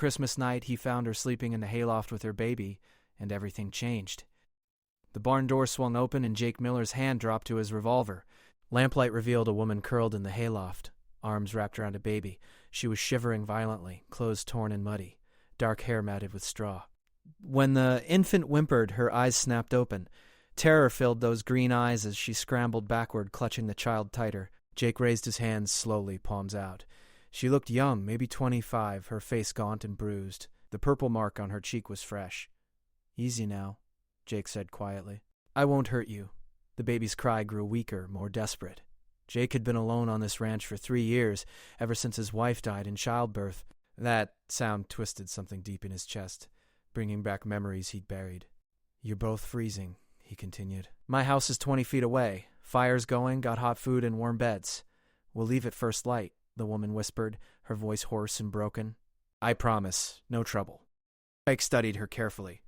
Christmas night, he found her sleeping in the hayloft with her baby, and everything changed. The barn door swung open and Jake Miller's hand dropped to his revolver. Lamplight revealed a woman curled in the hayloft, arms wrapped around a baby. She was shivering violently, clothes torn and muddy, dark hair matted with straw. When the infant whimpered, her eyes snapped open. Terror filled those green eyes as she scrambled backward, clutching the child tighter. Jake raised his hands slowly, palms out. She looked young, maybe 25, her face gaunt and bruised. The purple mark on her cheek was fresh. "Easy now," Jake said quietly. "I won't hurt you." The baby's cry grew weaker, more desperate. Jake had been alone on this ranch for 3 years, ever since his wife died in childbirth. That sound twisted something deep in his chest, bringing back memories he'd buried. "You're both freezing," he continued. "My house is 20 feet away. Fire's going, got hot food and warm beds. We'll leave at first light," the woman whispered, her voice hoarse and broken. "I promise, no trouble." Jake studied her carefully.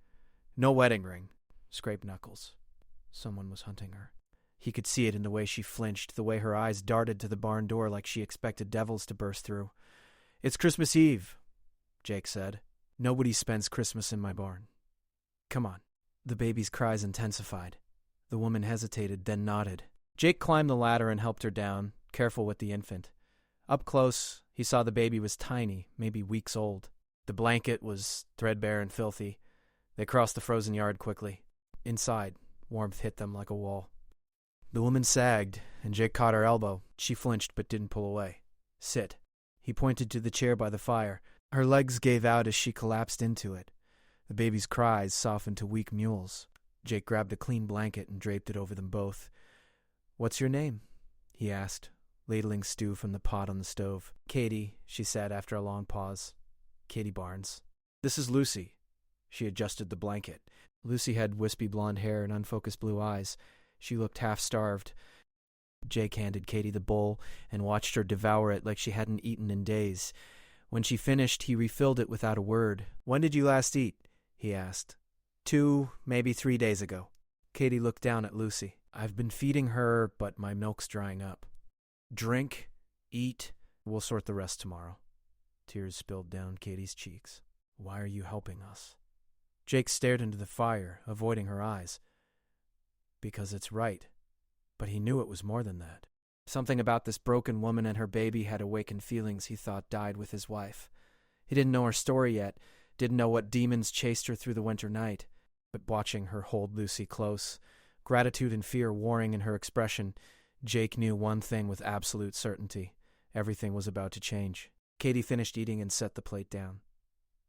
No wedding ring. Scraped knuckles. Someone was hunting her. He could see it in the way she flinched, the way her eyes darted to the barn door like she expected devils to burst through. "It's Christmas Eve," Jake said. "Nobody spends Christmas in my barn. Come on." The baby's cries intensified. The woman hesitated, then nodded. Jake climbed the ladder and helped her down, careful with the infant. Up close, he saw the baby was tiny, maybe weeks old. The blanket was threadbare and filthy. They crossed the frozen yard quickly. Inside, warmth hit them like a wall. The woman sagged, and Jake caught her elbow. She flinched but didn't pull away. "Sit." He pointed to the chair by the fire. Her legs gave out as she collapsed into it. The baby's cries softened to weak mewls. Jake grabbed a clean blanket and draped it over them both. "What's your name?" he asked, ladling stew from the pot on the stove. "Katie," she said after a long pause. "Katie Barnes." "This is Lucy." She adjusted the blanket. Lucy had wispy blonde hair and unfocused blue eyes. She looked half-starved. Jake handed Katie the bowl and watched her devour it like she hadn't eaten in days. When she finished, he refilled it without a word. "When did you last eat?" he asked. 2, maybe 3 days ago." Katie looked down at Lucy. "I've been feeding her, but my milk's drying up." "Drink, eat, we'll sort the rest tomorrow." Tears spilled down Katie's cheeks. "Why are you helping us?" Jake stared into the fire, avoiding her eyes. "Because it's right." But he knew it was more than that. Something about this broken woman and her baby had awakened feelings he thought died with his wife. He didn't know her story yet, didn't know what demons chased her through the winter night. But watching her hold Lucy close, gratitude and fear warring in her expression, Jake knew one thing with absolute certainty. Everything was about to change. Katie finished eating and set the plate down.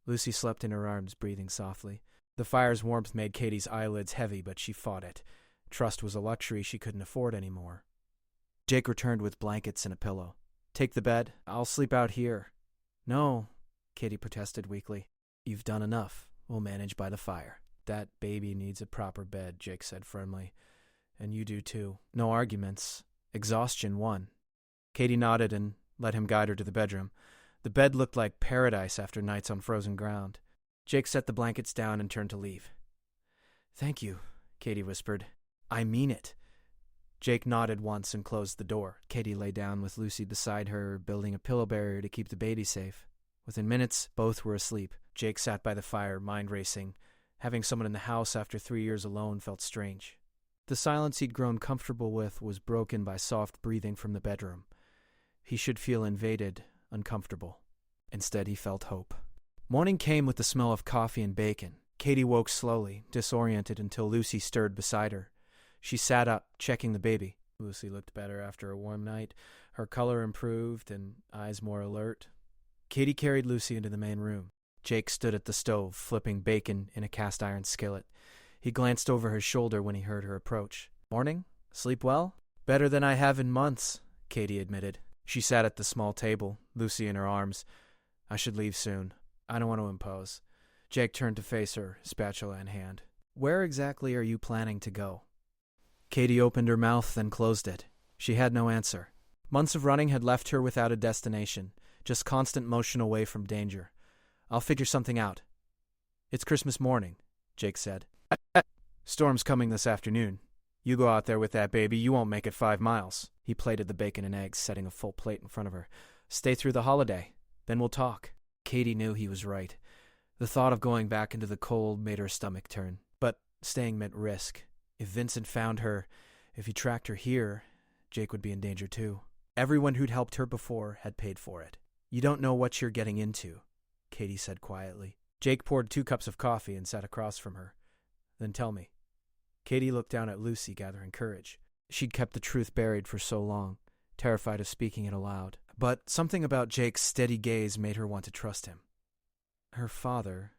Lucy slept in her arms, breathing softly. The fire's warmth made Katie's eyelids heavy, but she fought it. Trust was a luxury she couldn't afford anymore. Jake returned with blankets and a pillow. "Take the bed. I'll sleep out here." "No," Katie protested weakly. "You've done enough. We'll manage by the fire." "That baby needs a proper bed," Jake said firmly. "And you do too." No arguments. Exhaustion won. Katie nodded and let him guide her to the bedroom. The bed looked like paradise after nights on frozen ground. Jake set the blankets down and turned to leave. "Thank you," Katie whispered. "I mean it." Jake nodded once and closed the door. Katie lay down with Lucy beside her, building a pillow barrier to keep the baby safe. Within minutes, both were asleep. Jake sat by the fire, mind racing. Having someone in the house after 3 years alone felt strange. The silence he'd grown comfortable with was broken by soft breathing from the bedroom. He should feel invaded, uncomfortable. Instead, he felt hope. Morning came with the smell of coffee and bacon. Katie woke slowly, disoriented until Lucy stirred beside her. She sat up, checking the baby. Lucy looked better after a warm night, her color improved and eyes more alert. Katie carried Lucy into the main room. Jake stood at the stove, flipping bacon in a cast-iron skillet. He glanced over his shoulder when he heard her approach. "Morning? Sleep well?" "Better than I have in months," Katie admitted. She sat at the small table, Lucy in her arms. "I should leave soon. I don't want to impose." Jake turned to face her, spatula in hand. "Where exactly are you planning to go?" Katie opened her mouth, then closed it. She had no answer. Months of running had left her without a destination, just constant motion away from danger. "I'll figure something out." "It's Christmas morning," Jake said. "Storm's coming this afternoon. You go out there with that baby, you won't make it 5 miles. He plated the bacon and eggs, setting a full plate in front of her. "Stay through the holiday. Then we'll talk." Katie knew he was right. The thought of going back into the cold made her stomach turn. But staying meant risk. If Vincent found her, if he tracked her here, Jake would be in danger too. Everyone who'd helped her before had paid for it. You don't know what you're getting into, Katie said quietly. Jake poured 2 cups of coffee and sat across from her. Then tell me. Katie looked down at Lucy, gathering courage. She'd kept the truth buried for so long, terrified of speaking it aloud. But something about Jake's steady gaze made her want to trust him. Her father,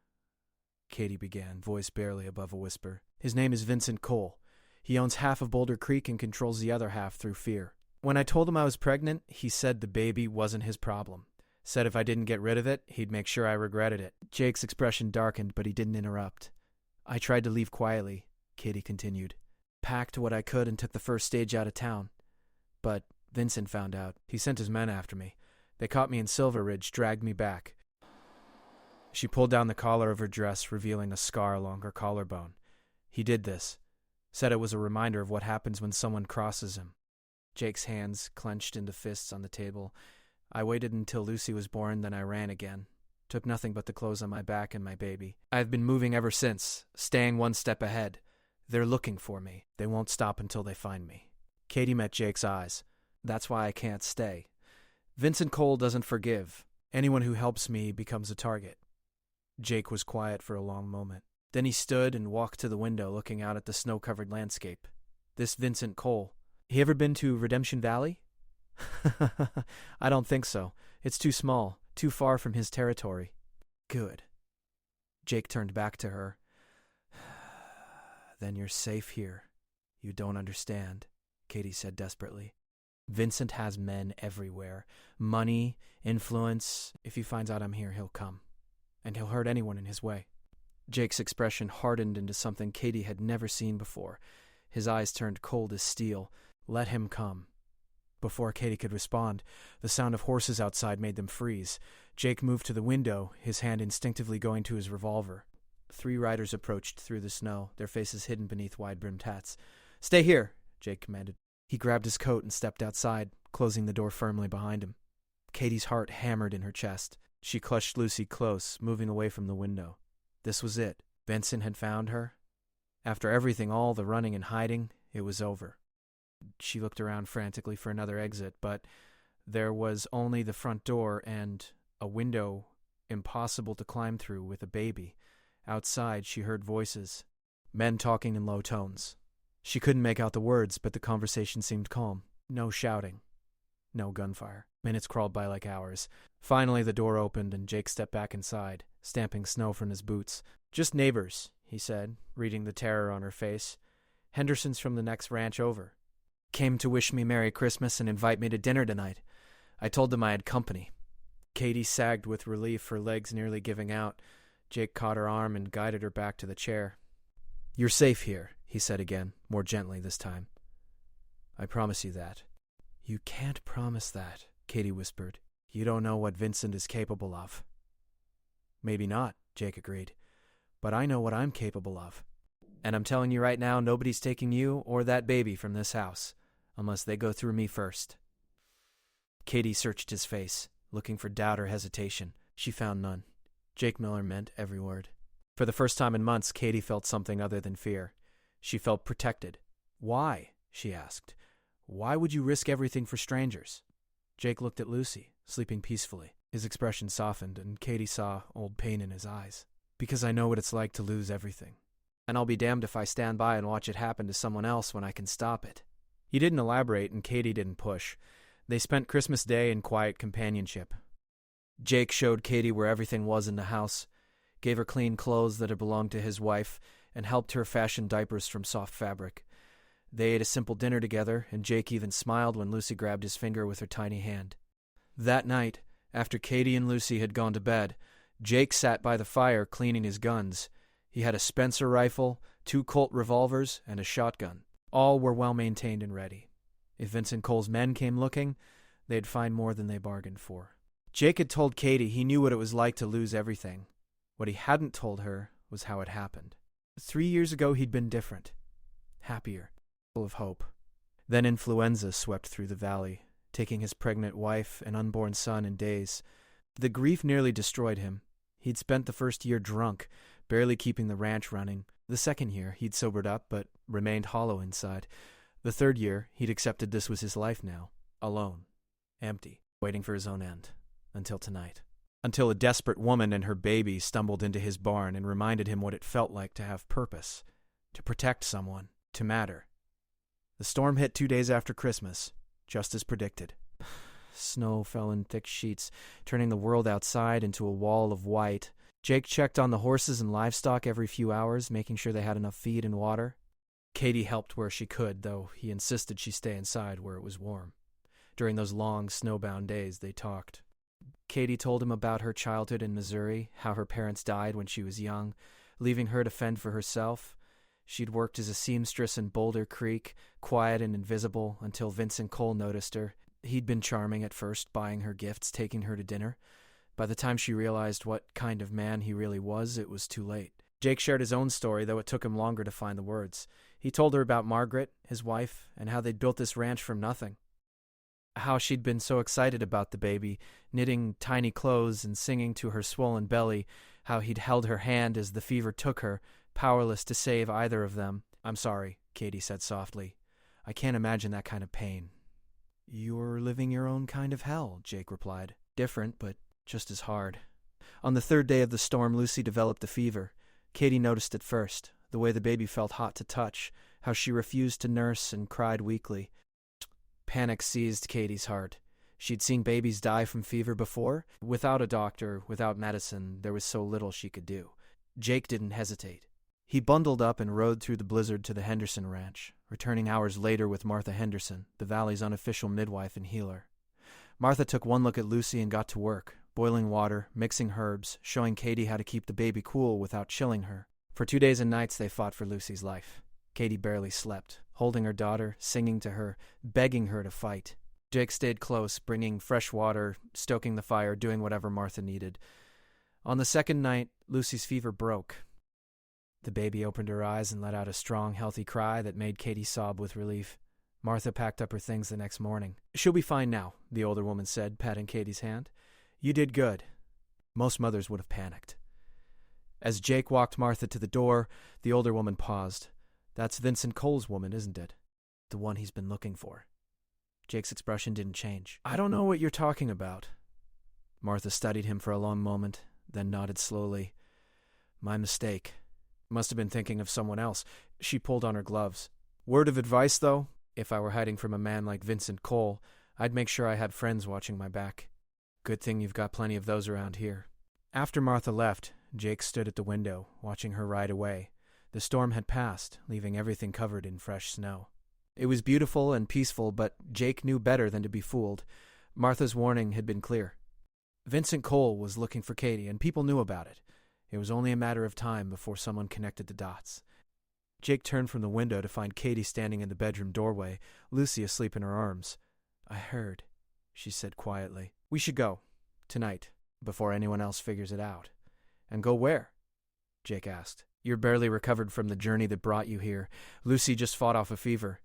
Katie began, voice barely above a whisper. His name is Vincent Cole. He owns half of Boulder Creek and controls the other half through fear. When I told him I was pregnant, he said the baby wasn't his problem. Said if I didn't get rid of it, he'd make sure I regretted it. Jake's expression darkened, but he didn't interrupt. I tried to leave quietly, Katie continued. Packed what I could and took the first stage out of town. But Vincent found out. He sent his men after me. They caught me in Silver Ridge, dragged me back. She pulled down the collar of her dress, revealing a scar along her collarbone. He did this. Said it was a reminder of what happens when someone crosses him. Jake's hands clenched into fists on the table. I waited until Lucy was born, then I ran again. Took nothing but the clothes on my back and my baby. I've been moving ever since, staying one step ahead. They're looking for me. They won't stop until they find me. Katie met Jake's eyes. That's why I can't stay. Vincent Cole doesn't forgive. Anyone who helps me becomes a target. Jake was quiet for a long moment. Then he stood and walked to the window, looking out at the snow-covered landscape. This Vincent Cole. He ever been to Redemption Valley? I don't think so. It's too small, too far from his territory. Good. Jake turned back to her. Then you're safe here. You don't understand, Katie said desperately. Vincent has men everywhere. Money, influence. If he finds out I'm here, he'll come. And he'll hurt anyone in his way. Jake's expression hardened into something Katie had never seen before. His eyes turned cold as steel. Let him come. Before Katie could respond, the sound of horses outside made them freeze. Jake moved to the window, his hand instinctively going to his revolver. 3 riders approached through the snow, their faces hidden beneath wide-brimmed hats. Stay here, Jake commanded. He grabbed his coat and stepped outside, closing the door firmly behind him. Katie's heart hammered in her chest. She clutched Lucy close, moving away from the window. This was it. Vincent had found her. After everything, all the running and hiding, it was over. She looked around frantically for another exit, but there was only the front door and a window impossible to climb through with a baby. Outside, she heard voices, men talking in low tones. She couldn't make out the words, but the conversation seemed calm. No shouting. No gunfire. Minutes crawled by like hours. Finally, the door opened and Jake stepped back inside, stamping snow from his boots. Just neighbors, he said, reading the terror on her face. Henderson's from the next ranch over. Came to wish me Merry Christmas and invite me to dinner tonight. I told them I had company. Katie sagged with relief, her legs nearly giving out. Jake caught her arm and guided her back to the chair. You're safe here, he said again, more gently this time. I promise you that. You can't promise that, Katie whispered. You don't know what Vincent is capable of. Maybe not, Jake agreed. But I know what I'm capable of. And I'm telling you right now, nobody's taking you or that baby from this house, unless they go through me first. Katie searched his face, looking for doubt or hesitation. She found none. Jake Miller meant every word. For the first time in months, Katie felt something other than fear. She felt protected. Why? She asked. Why would you risk everything for strangers? Jake looked at Lucy, sleeping peacefully. His expression softened, and Katie saw old pain in his eyes. Because I know what it's like to lose everything. And I'll be damned if I stand by and watch it happen to someone else when I can stop it. He didn't elaborate, and Katie didn't push. They spent Christmas Day in quiet companionship. Jake showed Katie where everything was in the house, gave her clean clothes that had belonged to his wife, and helped her fashion diapers from soft fabric. They ate a simple dinner together, and Jake even smiled when Lucy grabbed his finger with her tiny hand. That night, after Katie and Lucy had gone to bed, Jake sat by the fire cleaning his guns. He had a Spencer rifle, 2 Colt revolvers, and a shotgun. All were well maintained and ready. If Vincent Cole's men came looking, they'd find more than they bargained for. Jake had told Katie he knew what it was like to lose everything. What he hadn't told her was how it happened. 3 years ago he'd been different. Happier. Full of hope. Then influenza swept through the valley, taking his pregnant wife and unborn son in days. The grief nearly destroyed him. He'd spent the first year drunk, barely keeping the ranch running. The second year, he'd sobered up but remained hollow inside. The third year, he'd accepted this was his life now, alone, empty, waiting for his own end, until tonight. Until a desperate woman and her baby stumbled into his barn and reminded him what it felt like to have purpose, to protect someone, to matter. The storm hit 2 days after Christmas, just as predicted. Snow fell in thick sheets, turning the world outside into a wall of white. Jake checked on the horses and livestock every few hours, making sure they had enough feed and water. Katie helped where she could, though he insisted she stay inside where it was warm. During those long, snowbound days, they talked. Katie told him about her childhood in Missouri, how her parents died when she was young, leaving her to fend for herself. She'd worked as a seamstress in Boulder Creek, quiet and invisible, until Vincent Cole noticed her. He'd been charming at first, buying her gifts, taking her to dinner. By the time she realized what kind of man he really was, it was too late. Jake shared his own story, though it took him longer to find the words. He told her about Margaret, his wife, and how they'd built this ranch from nothing. How she'd been so excited about the baby, knitting tiny clothes and singing to her swollen belly, how he'd held her hand as the fever took her, powerless to save either of them. "I'm sorry," Katie said softly. "I can't imagine that kind of pain." "You're living your own kind of hell," Jake replied. "Different, but just as hard." On the third day of the storm, Lucy developed the fever. Katie noticed it first, the way the baby felt hot to touch, how she refused to nurse and cried weakly. Panic seized Katie's heart. She'd seen babies die from fever before. Without a doctor, without medicine, there was so little she could do. Jake didn't hesitate. He bundled up and rode through the blizzard to the Henderson Ranch, returning hours later with Martha Henderson, the valley's unofficial midwife and healer. Martha took one look at Lucy and got to work, boiling water, mixing herbs, showing Katie how to keep the baby cool without chilling her. For 2 days and nights they fought for Lucy's life. Katie barely slept, holding her daughter, singing to her, begging her to fight. Jake stayed close, bringing fresh water, stoking the fire, doing whatever Martha needed. On the second night, Lucy's fever broke. The baby opened her eyes and let out a strong, healthy cry that made Katie sob with relief. Martha packed up her things the next morning. "She'll be fine now," the older woman said, patting Katie's hand. "You did good." Most mothers would have panicked. As Jake walked Martha to the door, the older woman paused. "That's Vincent Cole's woman, isn't it? The one he's been looking for." Jake's expression didn't change. "I don't know what you're talking about." Martha studied him for a long moment, then nodded slowly. "My mistake. Must have been thinking of someone else." She pulled on her gloves. "Word of advice, though, if I were hiding from a man like Vincent Cole, I'd make sure I had friends watching my back. Good thing you've got plenty of those around here." After Martha left, Jake stood at the window, watching her ride away. The storm had passed, leaving everything covered in fresh snow. It was beautiful and peaceful, but Jake knew better than to be fooled. Martha's warning had been clear. Vincent Cole was looking for Katie, and people knew about it. It was only a matter of time before someone connected the dots. Jake turned from the window to find Katie standing in the bedroom doorway, Lucy asleep in her arms. "I heard," she said quietly. "We should go. Tonight, before anyone else figures it out." "And go where?" Jake asked. "You're barely recovered from the journey that brought you here. Lucy just fought off a fever.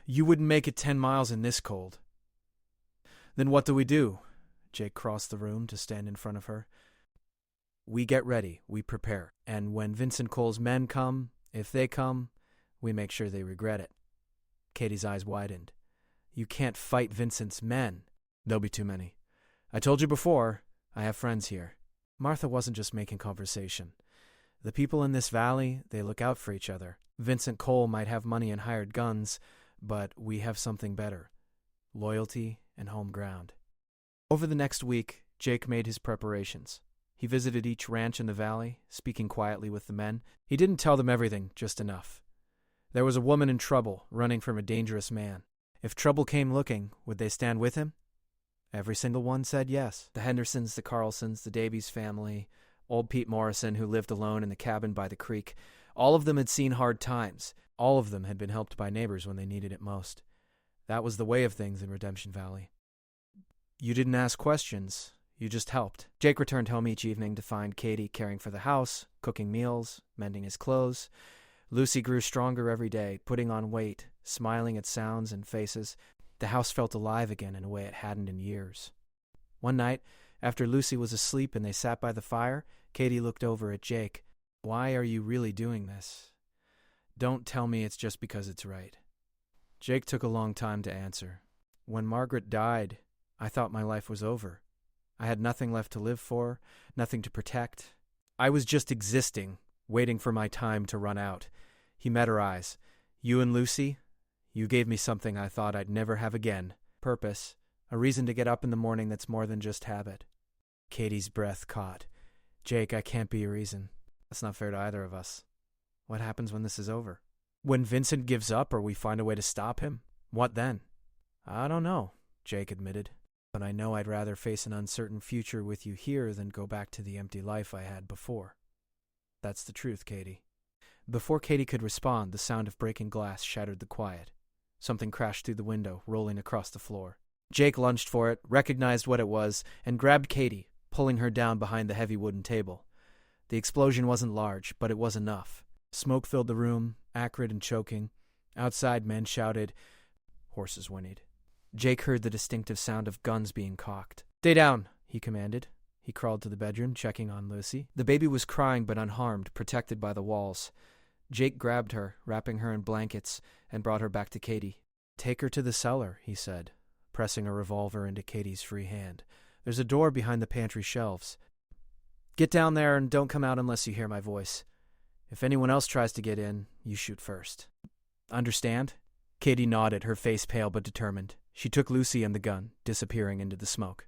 You wouldn't make it 10 miles in this cold." "Then what do we do?" Jake crossed the room to stand in front of her. "We get ready, we prepare, and when Vincent Cole's men come, if they come, we make sure they regret it." Katie's eyes widened. "You can't fight Vincent's men." "There'll be too many. I told you before, I have friends here." Martha wasn't just making conversation. The people in this valley, they look out for each other. Vincent Cole might have money and hired guns, but we have something better: loyalty and home ground. Over the next week, Jake made his preparations. He visited each ranch in the valley, speaking quietly with the men. He didn't tell them everything, just enough. There was a woman in trouble, running from a dangerous man. If trouble came looking, would they stand with him? Every single one said yes. The Hendersons, the Carlsons, the Davies family, old Pete Morrison, who lived alone in the cabin by the creek. All of them had seen hard times. All of them had been helped by neighbors when they needed it most. That was the way of things in Redemption Valley. You didn't ask questions. You just helped. Jake returned home each evening to find Katie caring for the house, cooking meals, mending his clothes. Lucy grew stronger every day, putting on weight, smiling at sounds and faces. The house felt alive again in a way it hadn't in years. One night, After Lucy was asleep and they sat by the fire, Katie looked over at Jake. "Why are you really doing this? Don't tell me it's just because it's right." Jake took a long time to answer. "When Margaret died, I thought my life was over. I had nothing left to live for, nothing to protect. I was just existing, waiting for my time to run out." He met her eyes. "You and Lucy, you gave me something I thought I'd never have again. Purpose. A reason to get up in the morning that's more than just habit." Katie's breath caught. "Jake, I can't be a reason. That's not fair to either of us. What happens when this is over? When Vincent gives up or we find a way to stop him? What then?" "I don't know," Jake admitted. "But I know I'd rather face an uncertain future with you here than go back to the empty life I had before. That's the truth, Katie." Before Katie could respond, the sound of breaking glass shattered the quiet. Something crashed through the window, rolling across the floor. Jake lunged for it, recognized what it was, and grabbed Katie, pulling her down behind the heavy wooden table. The explosion wasn't large, but it was enough. Smoke filled the room, acrid and choking. Outside, men shouted. Horses whinnied. Jake heard the distinctive sound of guns being cocked. "Stay down," he commanded. He crawled to the bedroom, checking on Lucy. The baby was crying but unharmed, protected by the walls. Jake grabbed her, wrapping her in blankets, and brought her back to Katie. "Take her to the cellar," he said, pressing a revolver into Katie's free hand. "There's a door behind the pantry shelves. Get down there and don't come out unless you hear my voice. If anyone else tries to get in, you shoot first. Understand?" Katie nodded, her face pale but determined. She took Lucy and the gun, disappearing into the smoke.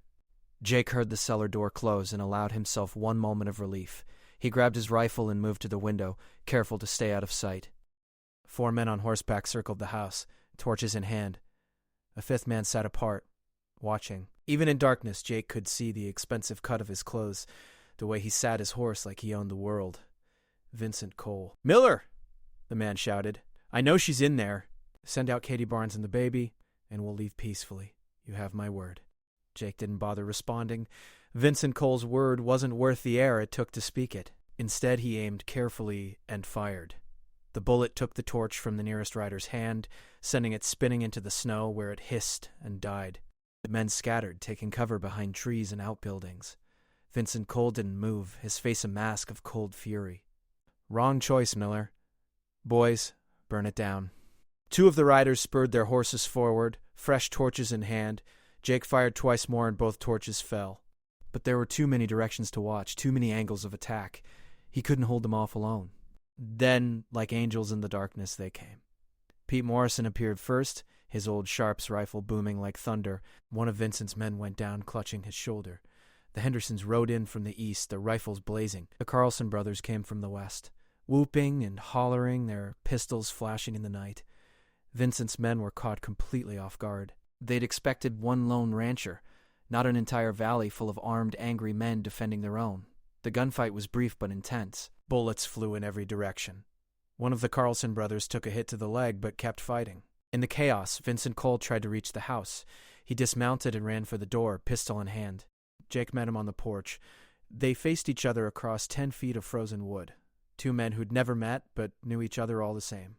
Jake heard the cellar door close and allowed himself one moment of relief. He grabbed his rifle and moved to the window, careful to stay out of sight. 4 men on horseback circled the house, torches in hand. A 5th man sat apart, watching. Even in darkness, Jake could see the expensive cut of his clothes, the way he sat his horse like he owned the world. Vincent Cole. "Miller!" the man shouted. "I know she's in there. Send out Katie Barnes and the baby, and we'll leave peacefully. You have my word." Jake didn't bother responding. Vincent Cole's word wasn't worth the air it took to speak it. Instead, he aimed carefully and fired. The bullet took the torch from the nearest rider's hand, sending it spinning into the snow where it hissed and died. The men scattered, taking cover behind trees and outbuildings. Vincent Cole didn't move, his face a mask of cold fury. "Wrong choice, Miller. Boys, burn it down." 2 of the riders spurred their horses forward, fresh torches in hand. Jake fired twice more and both torches fell. But there were too many directions to watch, too many angles of attack. He couldn't hold them off alone. Then, like angels in the darkness, they came. Pete Morrison appeared first, his old Sharps rifle booming like thunder. One of Vincent's men went down, clutching his shoulder. The Hendersons rode in from the east, their rifles blazing. The Carlson brothers came from the west, whooping and hollering, their pistols flashing in the night. Vincent's men were caught completely off guard. They'd expected one lone rancher, not an entire valley full of armed, angry men defending their own. The gunfight was brief but intense. Bullets flew in every direction. One of the Carlson brothers took a hit to the leg but kept fighting. In the chaos, Vincent Cole tried to reach the house. He dismounted and ran for the door, pistol in hand. Jake met him on the porch. They faced each other across 10 feet of frozen wood. 2 men who'd never met but knew each other all the same.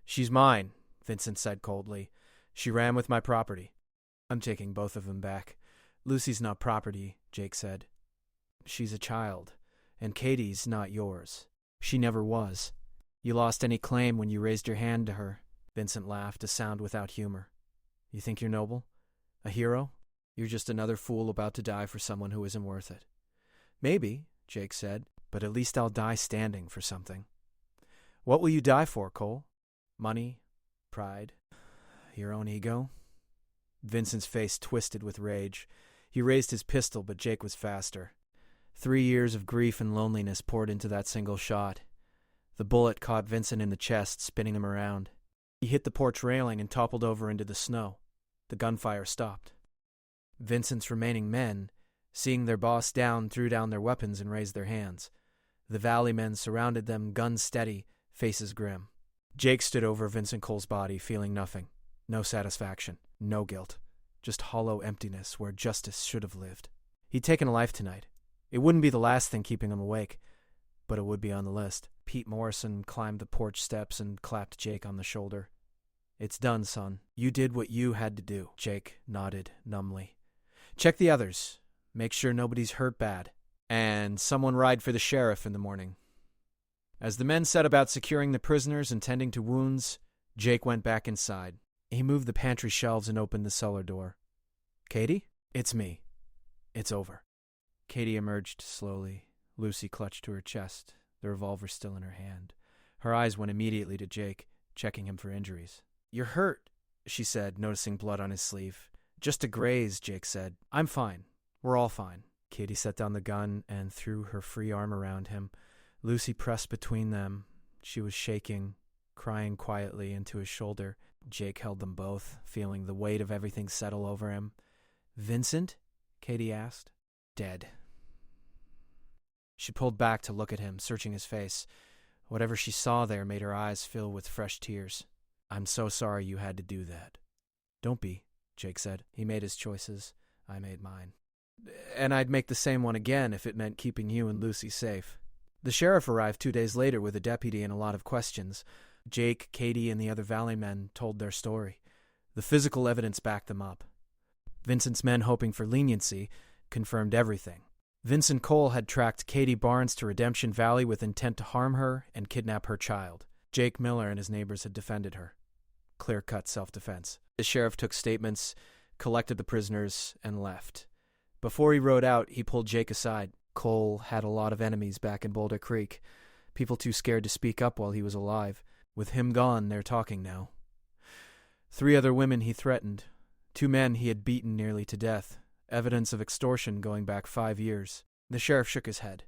"She's mine," Vincent said coldly. "She ran with my property." "I'm taking both of them back." "Lucy's not property," Jake said. "She's a child, and Katie's not yours. She never was. You lost any claim when you raised your hand to her." Vincent laughed, a sound without humor. "You think you're noble? A hero? You're just another fool about to die for someone who isn't worth it." "Maybe," Jake said, "but at least I'll die standing for something." "What will you die for, Cole? Money? Pride? Your own ego?" Vincent's face twisted with rage. He raised his pistol, but Jake was faster. 3 years of grief and loneliness poured into that single shot. The bullet caught Vincent in the chest, spinning him around. He hit the porch railing and toppled over into the snow. The gunfire stopped. Vincent's remaining men, seeing their boss down, threw down their weapons and raised their hands. The valley men surrounded them, guns steady, faces grim. Jake stood over Vincent Cole's body, feeling nothing. No satisfaction, no guilt. Just hollow emptiness where justice should have lived. He'd taken a life tonight. It wouldn't be the last thing keeping him awake, but it would be on the list. Pete Morrison climbed the porch steps and clapped Jake on the shoulder. "It's done, son. You did what you had to do." Jake nodded numbly. "Check the others. Make sure nobody's hurt bad. And someone ride for the sheriff in the morning. As the men set about securing the prisoners and tending to wounds, Jake went back inside. He moved the pantry shelves and opened the cellar door. Katie? It's me. It's over. Katie emerged slowly. Lucy clutched to her chest, the revolver still in her hand. Her eyes went immediately to Jake, checking him for injuries. You're hurt, she said, noticing blood on his sleeve. Just a graze, Jake said. I'm fine. We're all fine. Katie set down the gun and threw her free arm around him. Lucy pressed between them. She was shaking, crying quietly into his shoulder. Jake held them both, feeling the weight of everything settle over him. Vincent? Katie asked. Dead. She pulled back to look at him, searching his face. Whatever she saw there made her eyes fill with fresh tears. I'm so sorry you had to do that. Don't be, Jake said. He made his choices. I made mine. And I'd make the same one again if it meant keeping you and Lucy safe. The sheriff arrived 2 days later with a deputy and a lot of questions. Jake, Katie, and the other Valley men told their story. The physical evidence backed them up. Vincent's men, hoping for leniency, confirmed everything. Vincent Cole had tracked Katie Barnes to Redemption Valley with intent to harm her and kidnap her child. Jake Miller and his neighbors had defended her. Clear-cut self-defense. The sheriff took statements, collected the prisoners, and left. Before he rode out, he pulled Jake aside. Cole had a lot of enemies back in Boulder Creek. People too scared to speak up while he was alive. With him gone, they're talking now. 3 other women he threatened. 2 men he had beaten nearly to death. Evidence of extortion going back 5 years. The sheriff shook his head.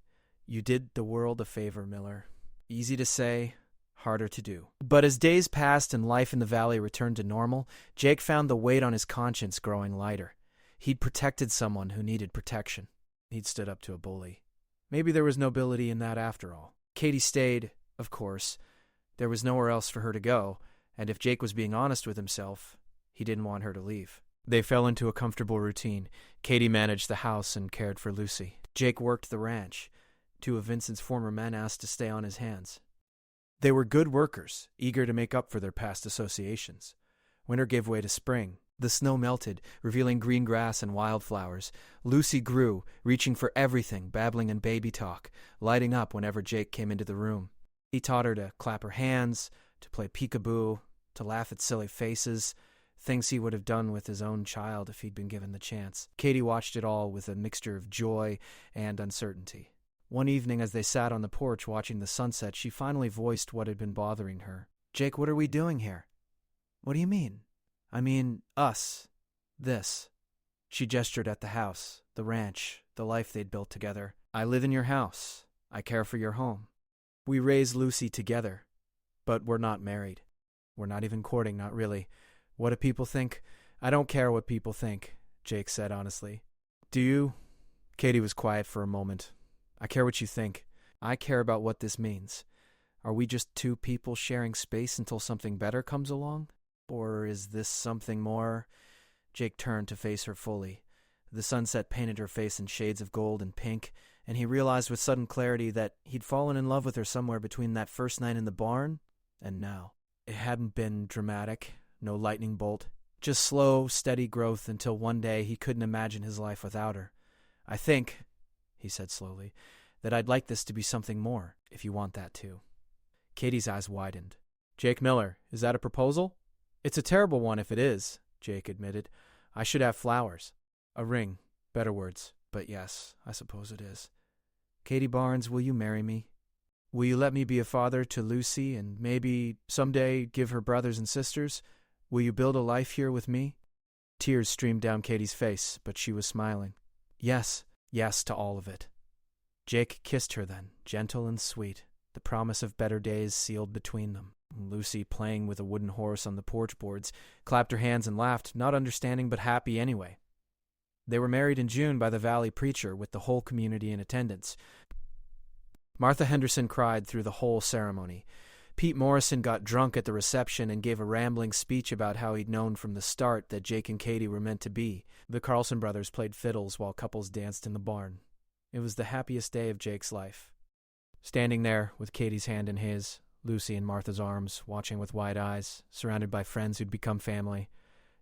You did the world a favor, Miller. Easy to say, harder to do. But as days passed and life in the valley returned to normal, Jake found the weight on his conscience growing lighter. He'd protected someone who needed protection. He'd stood up to a bully. Maybe there was nobility in that after all. Katie stayed, of course. There was nowhere else for her to go, and if Jake was being honest with himself, he didn't want her to leave. They fell into a comfortable routine. Katie managed the house and cared for Lucy. Jake worked the ranch. 2 of Vincent's former men asked to stay on his hands. They were good workers, eager to make up for their past associations. Winter gave way to spring. The snow melted, revealing green grass and wildflowers. Lucy grew, reaching for everything, babbling in baby talk, lighting up whenever Jake came into the room. He taught her to clap her hands, to play peekaboo, to laugh at silly faces, things he would have done with his own child if he'd been given the chance. Katie watched it all with a mixture of joy and uncertainty. One evening, as they sat on the porch watching the sunset, she finally voiced what had been bothering her. Jake, what are we doing here? What do you mean? I mean, us. This. She gestured at the house, the ranch, the life they'd built together. I live in your house. I care for your home. We raised Lucy together, but we're not married. We're not even courting, not really. What do people think? I don't care what people think, Jake said honestly. Do you? Katie was quiet for a moment. I care what you think. I care about what this means. Are we just 2 people sharing space until something better comes along? Or is this something more? Jake turned to face her fully. The sunset painted her face in shades of gold and pink, and he realized with sudden clarity that he'd fallen in love with her somewhere between that first night in the barn and now. It hadn't been dramatic, no lightning bolt, just slow, steady growth until one day he couldn't imagine his life without her. I think, he said slowly, that I'd like this to be something more, if you want that too. Katie's eyes widened. Jake Miller, is that a proposal? It's a terrible one if it is, Jake admitted. I should have flowers. A ring. Better words. But yes, I suppose it is. Katie Barnes, will you marry me? Will you let me be a father to Lucy and maybe someday give her brothers and sisters? Will you build a life here with me? Tears streamed down Katie's face, but she was smiling. Yes, yes to all of it. Jake kissed her then, gentle and sweet, the promise of better days sealed between them. Lucy, playing with a wooden horse on the porch boards, clapped her hands and laughed, not understanding but happy anyway. They were married in June by the Valley preacher with the whole community in attendance. Martha Henderson cried through the whole ceremony. Pete Morrison got drunk at the reception and gave a rambling speech about how he'd known from the start that Jake and Katie were meant to be. The Carlson brothers played fiddles while couples danced in the barn. It was the happiest day of Jake's life. Standing there with Katie's hand in his, Lucy in Martha's arms, watching with wide eyes, surrounded by friends who'd become family,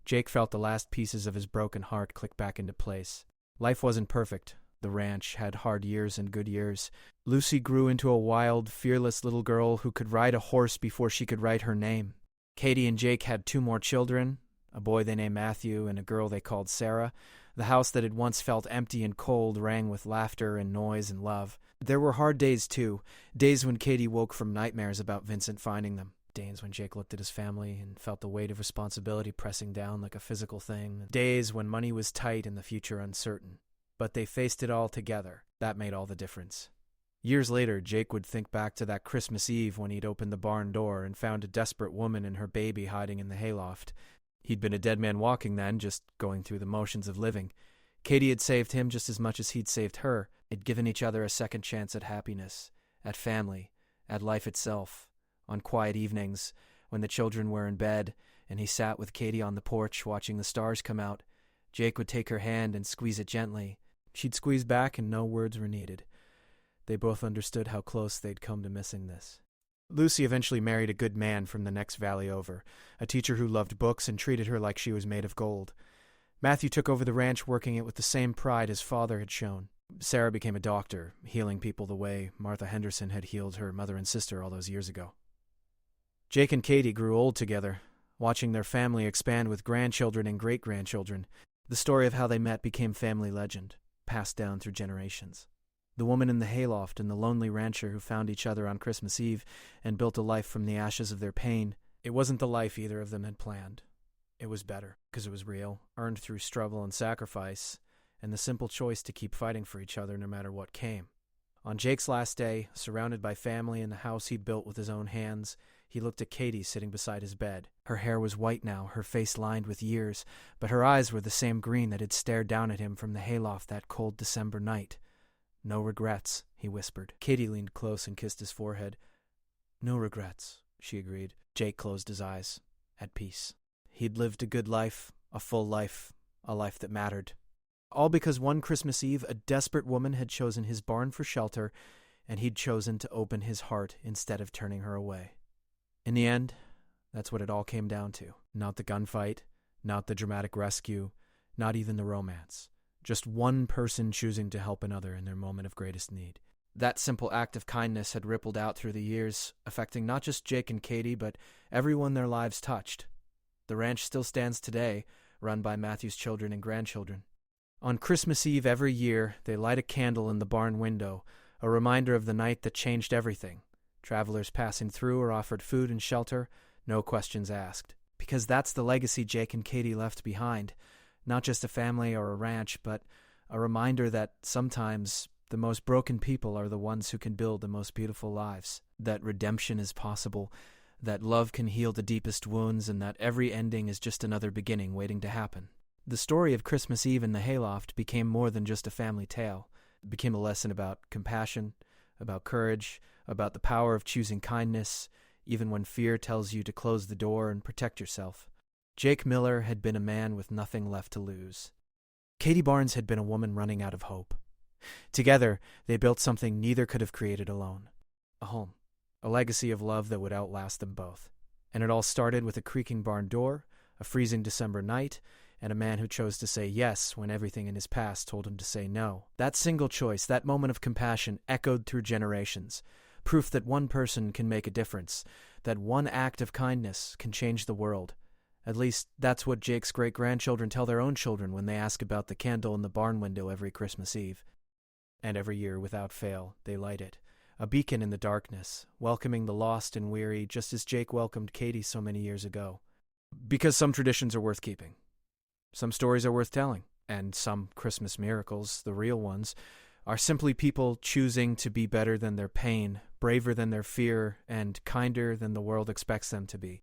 Jake felt the last pieces of his broken heart click back into place. Life wasn't perfect. The ranch had hard years and good years. Lucy grew into a wild, fearless little girl who could ride a horse before she could write her name. Katie and Jake had 2 more children, a boy they named Matthew and a girl they called Sarah. The house that had once felt empty and cold rang with laughter and noise and love. There were hard days, too. Days when Katie woke from nightmares about Vincent finding them. Days when Jake looked at his family and felt the weight of responsibility pressing down like a physical thing. Days when money was tight and the future uncertain. But they faced it all together. That made all the difference. Years later, Jake would think back to that Christmas Eve when he'd opened the barn door and found a desperate woman and her baby hiding in the hayloft. He'd been a dead man walking then, just going through the motions of living. Katie had saved him just as much as he'd saved her. They'd given each other a second chance at happiness, at family, at life itself. On quiet evenings, when the children were in bed and he sat with Katie on the porch watching the stars come out, Jake would take her hand and squeeze it gently. She'd squeeze back and no words were needed. They both understood how close they'd come to missing this. Lucy eventually married a good man from the next valley over, a teacher who loved books and treated her like she was made of gold. Matthew took over the ranch, working it with the same pride his father had shown. Sarah became a doctor, healing people the way Martha Henderson had healed her mother and sister all those years ago. Jake and Katie grew old together, watching their family expand with grandchildren and great-grandchildren. The story of how they met became family legend, passed down through generations. The woman in the hayloft and the lonely rancher who found each other on Christmas Eve and built a life from the ashes of their pain. It wasn't the life either of them had planned. It was better, because it was real, earned through struggle and sacrifice, and the simple choice to keep fighting for each other no matter what came. On Jake's last day, surrounded by family in the house he'd built with his own hands, he looked at Katie sitting beside his bed. Her hair was white now, her face lined with years, but her eyes were the same green that had stared down at him from the hayloft that cold December night. "No regrets," he whispered. Katie leaned close and kissed his forehead. "No regrets," she agreed. Jake closed his eyes, at peace. He'd lived a good life, a full life, a life that mattered. All because one Christmas Eve, a desperate woman had chosen his barn for shelter, and he'd chosen to open his heart instead of turning her away. In the end, that's what it all came down to. Not the gunfight, not the dramatic rescue, not even the romance. Just one person choosing to help another in their moment of greatest need. That simple act of kindness had rippled out through the years, affecting not just Jake and Katie, but everyone their lives touched. The ranch still stands today, run by Matthew's children and grandchildren. On Christmas Eve every year, they light a candle in the barn window, a reminder of the night that changed everything. Travelers passing through are offered food and shelter, no questions asked. Because that's the legacy Jake and Katie left behind. Not just a family or a ranch, but a reminder that sometimes the most broken people are the ones who can build the most beautiful lives. That redemption is possible, that love can heal the deepest wounds, and that every ending is just another beginning waiting to happen. The story of Christmas Eve in the hayloft became more than just a family tale. It became a lesson about compassion, about courage, about the power of choosing kindness, even when fear tells you to close the door and protect yourself. Jake Miller had been a man with nothing left to lose. Katie Barnes had been a woman running out of hope. Together, they built something neither could have created alone. A home. A legacy of love that would outlast them both. And it all started with a creaking barn door, a freezing December night, and a man who chose to say yes when everything in his past told him to say no. That single choice, that moment of compassion, echoed through generations. Proof that one person can make a difference, that one act of kindness can change the world. At least, that's what Jake's great-grandchildren tell their own children when they ask about the candle in the barn window every Christmas Eve. And every year, without fail, they light it. A beacon in the darkness, welcoming the lost and weary just as Jake welcomed Katie so many years ago. Because some traditions are worth keeping. Some stories are worth telling. And some Christmas miracles, the real ones, are simply people choosing to be better than their pain, braver than their fear, and kinder than the world expects them to be.